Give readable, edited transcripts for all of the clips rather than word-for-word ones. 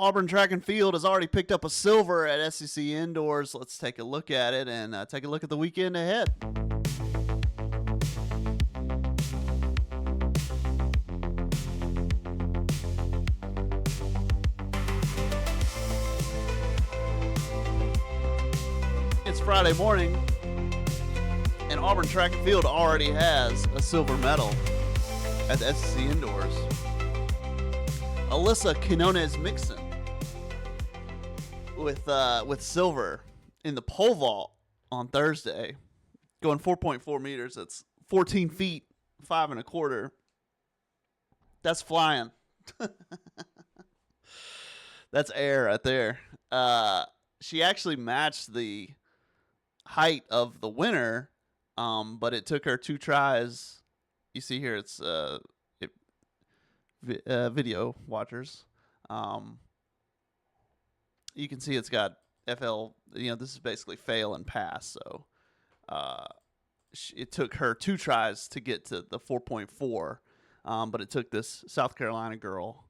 Auburn Track and Field has already picked up a silver at SEC Indoors. Let's take a look at it and take a look at the weekend ahead. It's Friday morning, and Auburn Track and Field already has a silver medal at the SEC Indoors. Alyssa Quinones-Mixon with silver in the pole vault on Thursday, going 4.4 meters. That's 14 feet, 5 1/4. That's flying. That's air right there. She actually matched the height of the winner, but it took her 2 tries. You see here, it's video watchers. You can see it's got FL. This is basically fail and pass. So it took her 2 tries to get to the 4.4, but it took this South Carolina girl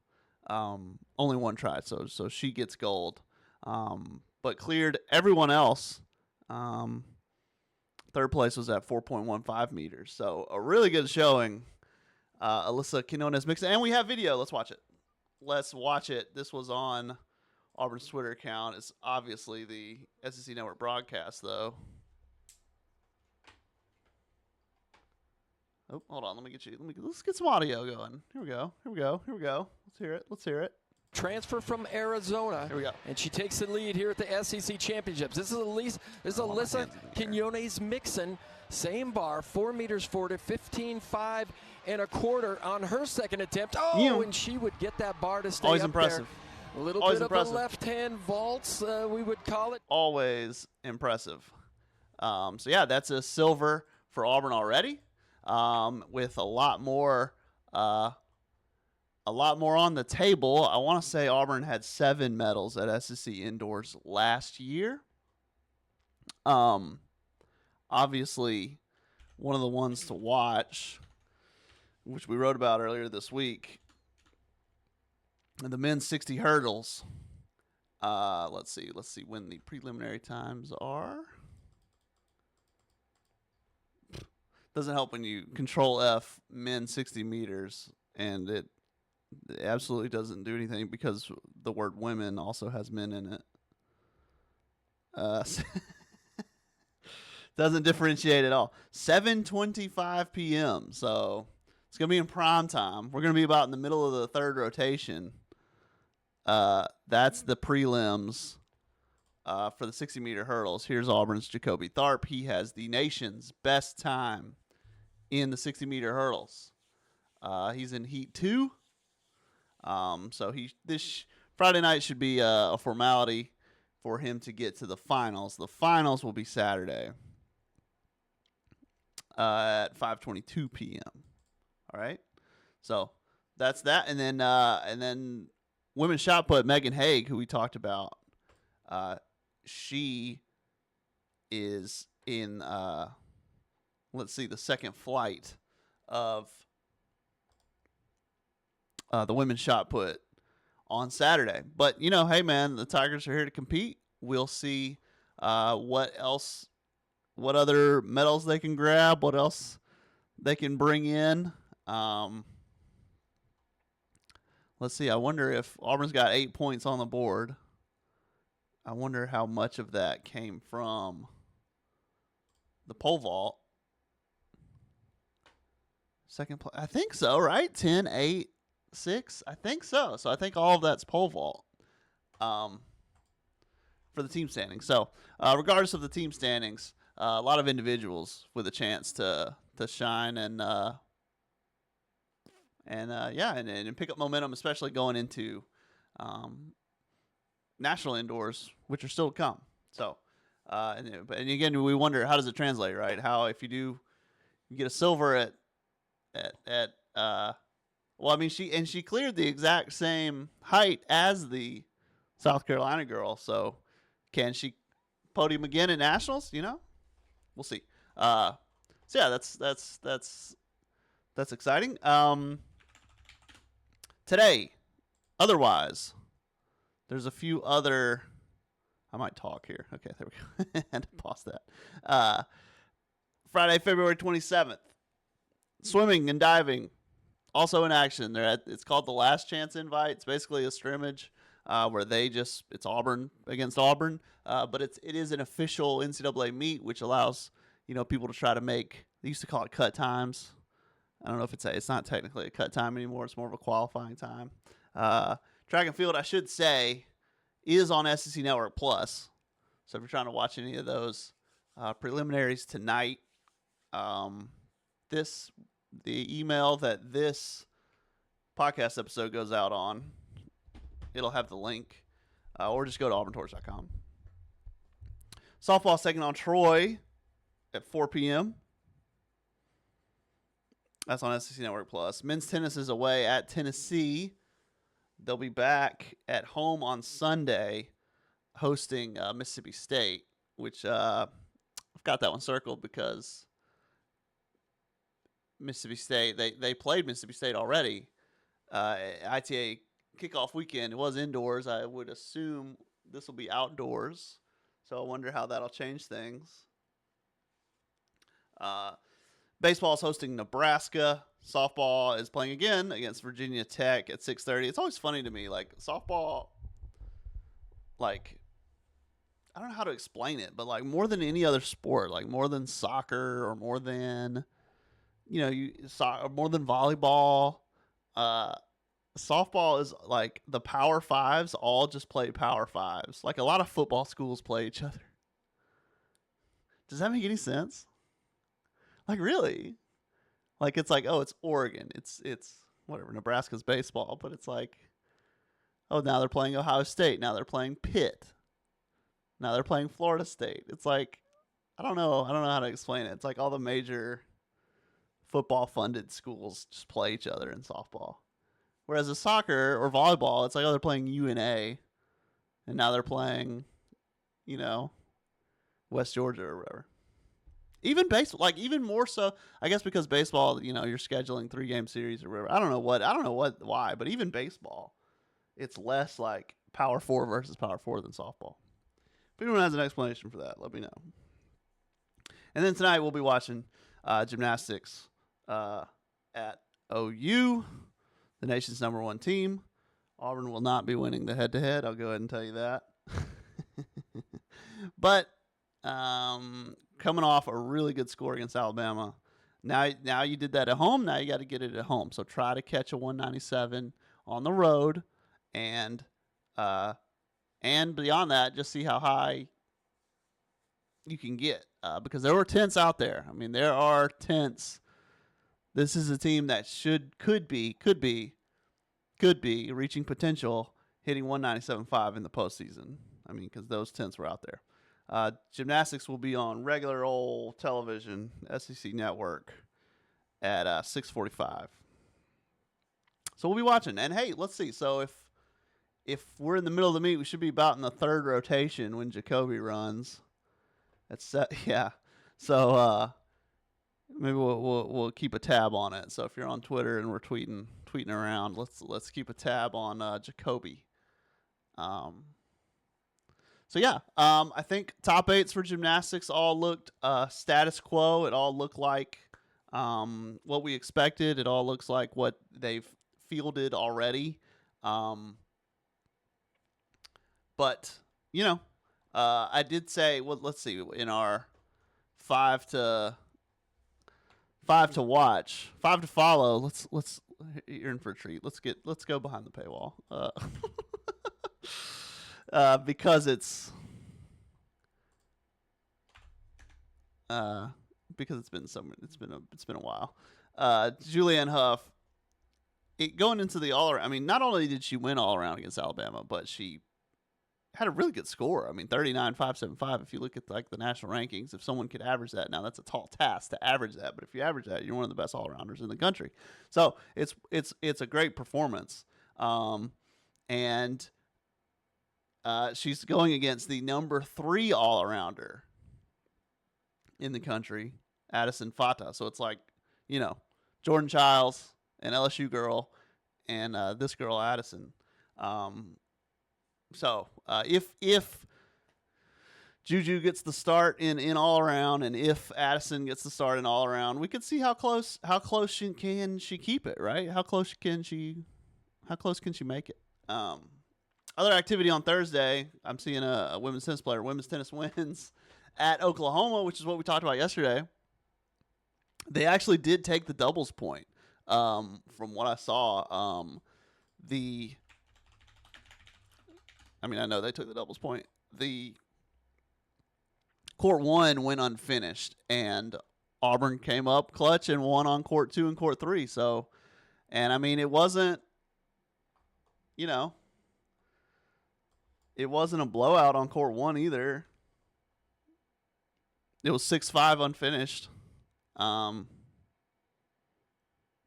only 1 try. So she gets gold, but cleared everyone else. 3rd place was at 4.15 meters. So a really good showing. Alyssa Quinones-Mixon. And we have video. Let's watch it. This was on Auburn's Twitter account. It's obviously the SEC Network broadcast, though. Oh, hold on. Let's get some audio going. Here we go. Let's hear it. Transfer from Arizona. Here we go. And she takes the lead here at the SEC Championships. This is Alyssa Quinones-Mixon. Same bar, 4 meters forward at 15.5 1/4 on her second attempt. Oh, and she would get that bar to stay Always up impressive. there. A little Always bit impressive. of a left-hand vaults, we would call it. Always impressive. So yeah, that's a silver for Auburn already, with a lot more on the table. I want to say Auburn had 7 medals at SEC Indoors last year. Obviously, one of the ones to watch, which we wrote about earlier this week, the men's 60 hurdles. Let's see when the preliminary times are. Doesn't help when you Control F men's 60 meters, and it absolutely doesn't do anything because the word women also has men in it. Doesn't differentiate at all. 7:25 p.m. So it's going to be in prime time. We're going to be about in the middle of the 3rd rotation. That's the prelims for the 60-meter hurdles. Here's Auburn's Jacoby Tharp. He has the nation's best time in the 60-meter hurdles. He's in Heat 2. So this Friday night should be a formality for him to get to the finals. The finals will be Saturday at 5:22 p.m. All right, so that's that, and then women's shot put Megan Haig, who we talked about. She is in the second flight of the women's shot put on Saturday. But, hey, man, the Tigers are here to compete. We'll see what other medals they can grab, what else they can bring in. Let's see. I wonder if Auburn's got 8 points on the board. I wonder how much of that came from the pole vault. Second place. I think so, right? 10, 8. 6, I think so. So I think all of that's pole vault for the team standings. So regardless of the team standings, a lot of individuals with a chance to shine and pick up momentum, especially going into national indoors, which are still to come. So and again, we wonder, how does it translate, right? How if you get a silver at well, I mean, she cleared the exact same height as the South Carolina girl. So can she podium again at nationals? We'll see. So yeah, that's exciting. Today, otherwise, There's a few other. I might talk here. Okay, there we go. Had to pause that. Friday, February 27th. Swimming and diving, also in action. It's called the Last Chance Invite. It's basically a scrimmage where it's Auburn against Auburn, but it is an official NCAA meet, which allows people to try to make. They used to call it cut times. I don't know if it's not technically a cut time anymore. It's more of a qualifying time. Track and field, I should say, is on SEC Network Plus. So if you're trying to watch any of those preliminaries tonight, the email that this podcast episode goes out on, it'll have the link, or just go to auburntorch.com. Softball second on Troy at 4 p.m. That's on SEC Network Plus. Men's tennis is away at Tennessee. They'll be back at home on Sunday hosting Mississippi State, which I've got that one circled because Mississippi State, they played Mississippi State already. ITA kickoff weekend, it was indoors. I would assume this will be outdoors. So I wonder how that'll change things. Baseball is hosting Nebraska. Softball is playing again against Virginia Tech at 6:30. It's always funny to me, like softball, like I don't know how to explain it, but like more than any other sport, like more than soccer or more than more than volleyball, softball is like the Power Fives all just play Power Fives. Like a lot of football schools play each other. Does that make any sense? Like really? Like it's like, oh, it's Oregon. It's whatever, Nebraska's baseball, but it's like, oh, now they're playing Ohio State. Now they're playing Pitt. Now they're playing Florida State. It's like, I don't know how to explain it. It's like all the major football funded schools just play each other in softball. Whereas a soccer or volleyball, it's like, oh, they're playing UNA, and now they're playing, West Georgia or whatever. Even baseball, like even more so, I guess because baseball, you're scheduling 3-game series or whatever. I don't know why, but even baseball, it's less like Power 4 versus Power 4 than softball. If anyone has an explanation for that, let me know. And then tonight we'll be watching gymnastics at OU, the nation's #1 team. Auburn will not be winning the head-to-head. I'll go ahead and tell you that. But coming off a really good score against Alabama, now you did that at home. Now you got to get it at home. So try to catch a 197 on the road, and beyond that, just see how high you can get, because there were tents out there. I mean, there are tents. This is a team that could be reaching potential, hitting 197.5 in the postseason. I mean, because those tents were out there. Gymnastics will be on regular old television, SEC Network, at 6:45. So we'll be watching. And hey, let's see. So if we're in the middle of the meet, we should be about in the third rotation when Jacoby runs. Yeah. So maybe we'll keep a tab on it. So if you're on Twitter and we're tweeting around, let's keep a tab on Jacoby. So yeah, I think top 8s for gymnastics all looked status quo. It all looked like what we expected. It all looks like what they've fielded already. But I did say, well, let's see, in our 5 to watch, 5 to follow. Let's you're in for a treat. Let's go behind the paywall. Because it's been a while. Julianne Hough, going into the all around. I mean, not only did she win all around against Alabama, but she had a really good score. I mean, 39.575. If you look at like the national rankings, if someone could average that, now that's a tall task to average that, but if you average that, you're one of the best all arounders in the country. So it's a great performance, and she's going against the number 3 all-arounder in the country, Addison Fata. So it's like, Jordan Childs, an LSU girl, and this girl, Addison. So if Juju gets the start in all around, and if Addison gets the start in all around, we could see how close can she keep it, right? How close can she make it? Other activity on Thursday, I'm seeing a women's tennis player. Women's tennis wins at Oklahoma, which is what we talked about yesterday. They actually did take the doubles point. From what I saw, I know they took the doubles point. The court 1 went unfinished, and Auburn came up clutch and won on court 2 and court 3. So, and I mean, it wasn't, it wasn't a blowout on court 1 either. It was 6-5 unfinished.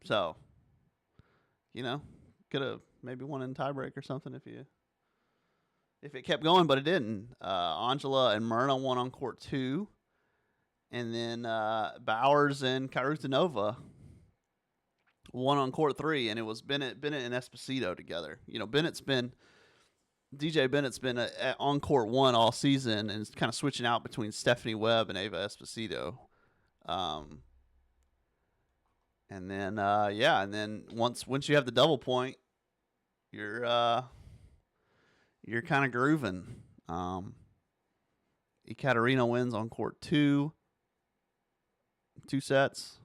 So, could have maybe won in tiebreak or something if it kept going, but it didn't. Angela and Myrna won on court 2, and then Bowers and Karutanova won on court 3, and it was Bennett and Esposito together. DJ Bennett's been on court 1 all season, and is kind of switching out between Stephanie Webb and Ava Esposito. And then once you have the double point, you're kind of grooving. Ekaterina wins on court 2 sets.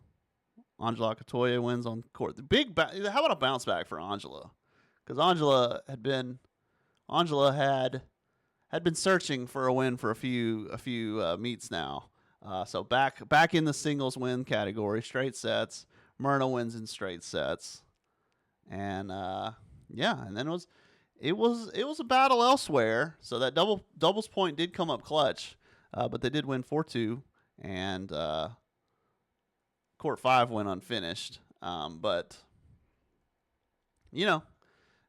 Angela Katoya wins on court. How about a bounce back for Angela? Because Angela had been searching for a win for a few meets now. So back in the singles win category, straight sets. Myrna wins in straight sets, and then it was a battle elsewhere. So that doubles point did come up clutch, but they did win 4-2, and court 5 went unfinished. But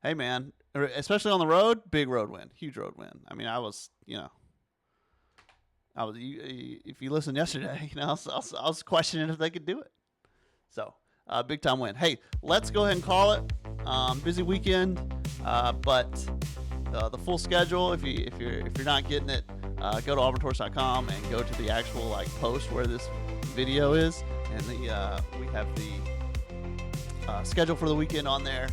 hey man, especially on the road, big road win, huge road win. I mean, if you listened yesterday, I was questioning if they could do it. So, big time win. Hey, let's go ahead and call it. Busy weekend, but the full schedule. If you're not getting it, go to auburntorch.com and go to the actual post where this video is, and we have the schedule for the weekend on there.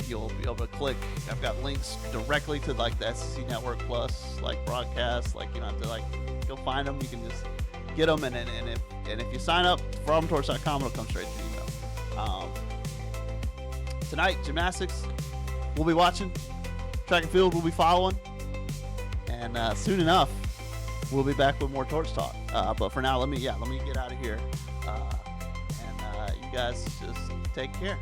You'll be able to click. I've got links directly to the SEC Network Plus broadcast. You don't have to go find them. You can just get them, and if you sign up for auburntorch.com, it'll come straight to your email. Tonight, gymnastics we'll be watching. Track and field we'll be following, and soon enough we'll be back with more Torch Talk. But for now, let me get out of here, and you guys just take care.